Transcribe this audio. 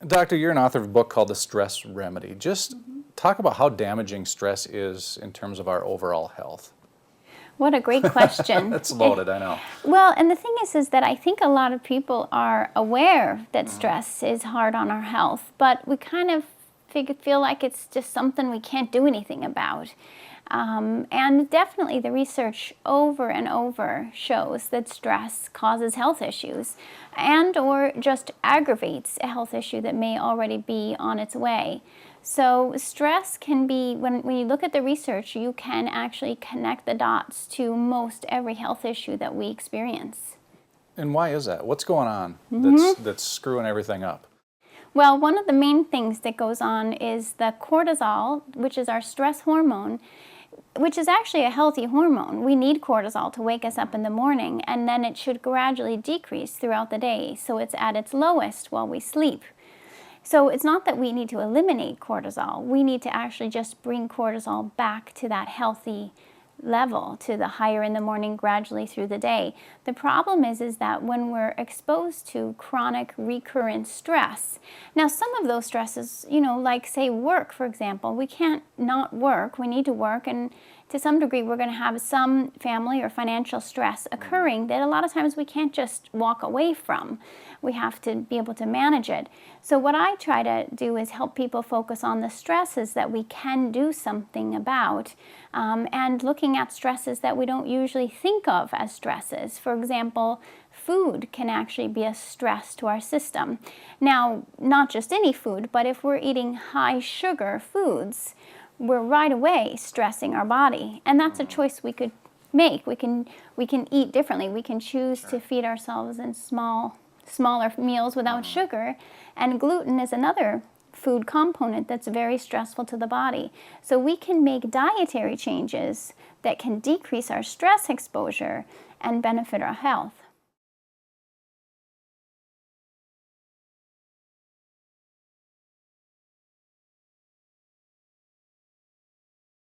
Doctor, you're an author of a book called The Stress Remedy. Just talk about how damaging stress is in terms of our overall health. What a great question. It's loaded, I know. Well, and the thing is that I think a lot of people are aware that stress is hard on our health, but we kind of feel like it's just something we can't do anything about. And definitely the research over and over shows that stress causes health issues and or just aggravates a health issue that may already be on its way. So stress can be, when you look at the research, you can actually connect the dots to most every health issue that we experience. And why is that? What's going on that's screwing everything up? Well, one of the main things that goes on is the cortisol, which is our stress hormone, which is actually a healthy hormone. We need cortisol to wake us up in the morning, and then it should gradually decrease throughout the day, so it's at its lowest while we sleep. So it's not that we need to eliminate cortisol. We need to actually just bring cortisol back to that healthy level, to the higher in the morning, gradually through the day. The problem is that when we're exposed to chronic recurrent stress, now some of those stresses, like say work, for example, we can't not work, we need to work, and to some degree we're going to have some family or financial stress occurring that a lot of times we can't just walk away from. We have to be able to manage it. So what I try to do is help people focus on the stresses that we can do something about, and looking at stresses that we don't usually think of as stresses. For example, food can actually be a stress to our system. Now, not just any food, but if we're eating high sugar foods, we're right away stressing our body. And that's a choice we could make. We can eat differently. We can choose to feed ourselves in smaller meals without sugar. And gluten is another food component that's very stressful to the body. So we can make dietary changes that can decrease our stress exposure and benefit our health.